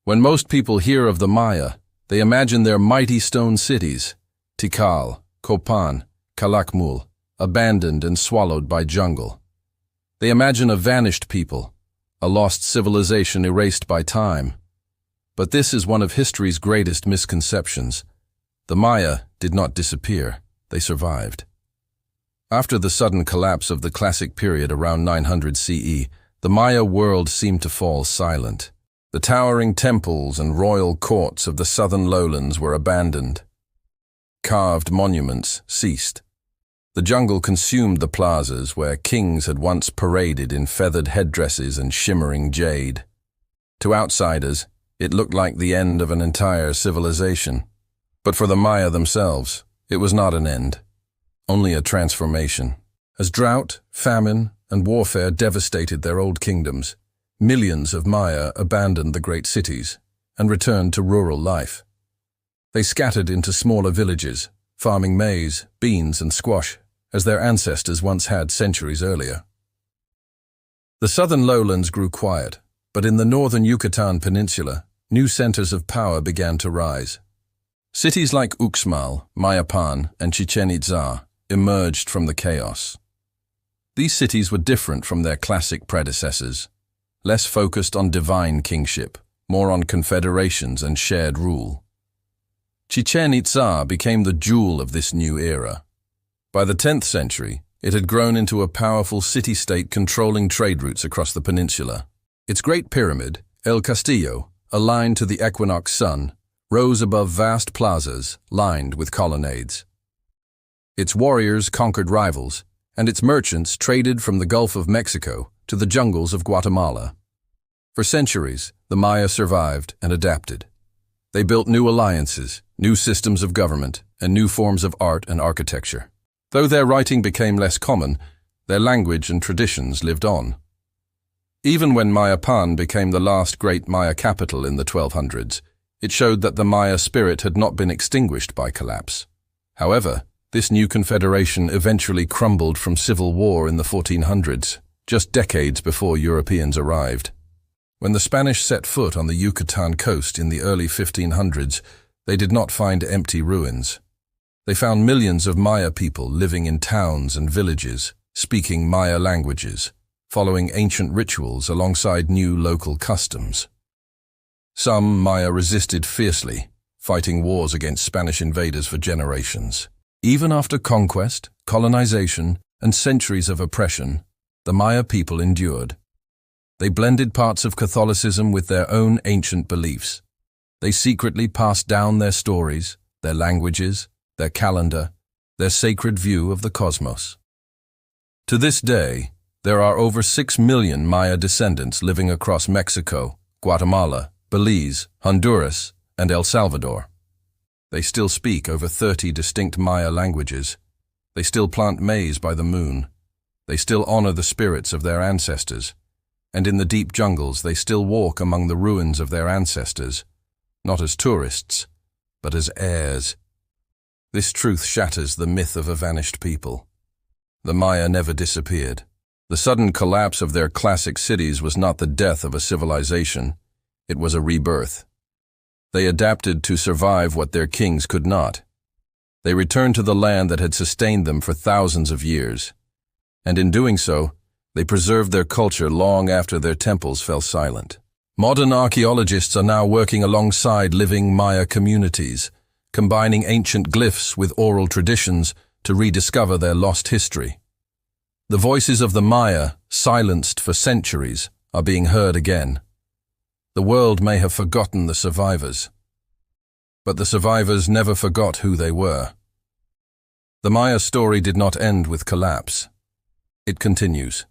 When most people hear of the Maya, they imagine their mighty stone cities, Tikal, Copan, Calakmul, abandoned and swallowed by jungle. They imagine a vanished people, a lost civilization erased by time. But this is one of history's greatest misconceptions. The Maya did not disappear, they survived. After the sudden collapse of the classic period around 900 CE, the Maya world seemed to fall silent. The towering temples and royal courts of the southern lowlands were abandoned. Carved monuments ceased. The jungle consumed the plazas where kings had once paraded in feathered headdresses and shimmering jade. To outsiders, it looked like the end of an entire civilization. But for the Maya themselves, it was not an end, only a transformation. As drought, famine, and warfare devastated their old kingdoms, millions of Maya abandoned the great cities and returned to rural life. They scattered into smaller villages, farming maize, beans, and squash, as their ancestors once had centuries earlier. The southern lowlands grew quiet, but in the northern Yucatan Peninsula, new centers of power began to rise. Cities like Uxmal, Mayapán, and Chichén Itzá emerged from the chaos. These cities were different from their classic predecessors, less focused on divine kingship, more on confederations and shared rule. Chichén Itzá became the jewel of this new era. By the 10th century, it had grown into a powerful city-state controlling trade routes across the peninsula. Its great pyramid, El Castillo, aligned to the equinox sun, rose above vast plazas lined with colonnades. Its warriors conquered rivals, and its merchants traded from the Gulf of Mexico to the jungles of Guatemala. For centuries, the Maya survived and adapted. They built new alliances, new systems of government, and new forms of art and architecture. Though their writing became less common, their language and traditions lived on. Even when Mayapán became the last great Maya capital in the 1200s, it showed that the Maya spirit had not been extinguished by collapse. However, this new confederation eventually crumbled from civil war in the 1400s, just decades before Europeans arrived. When the Spanish set foot on the Yucatan coast in the early 1500s, they did not find empty ruins. They found millions of Maya people living in towns and villages, speaking Maya languages, following ancient rituals alongside new local customs. Some Maya resisted fiercely, fighting wars against Spanish invaders for generations. Even after conquest, colonization, and centuries of oppression, the Maya people endured. They blended parts of Catholicism with their own ancient beliefs. They secretly passed down their stories, their languages, their calendar, their sacred view of the cosmos. To this day, there are over 6 million Maya descendants living across Mexico, Guatemala, Belize, Honduras, and El Salvador. They still speak over 30 distinct Maya languages. They still plant maize by the moon. They still honor the spirits of their ancestors. And in the deep jungles, they still walk among the ruins of their ancestors, not as tourists, but as heirs. This truth shatters the myth of a vanished people. The Maya never disappeared. The sudden collapse of their classic cities was not the death of a civilization. It was a rebirth. They adapted to survive what their kings could not. They returned to the land that had sustained them for thousands of years. And in doing so, they preserved their culture long after their temples fell silent. Modern archaeologists are now working alongside living Maya communities, combining ancient glyphs with oral traditions to rediscover their lost history. The voices of the Maya, silenced for centuries, are being heard again. The world may have forgotten the survivors, but the survivors never forgot who they were. The Maya story did not end with collapse. It continues.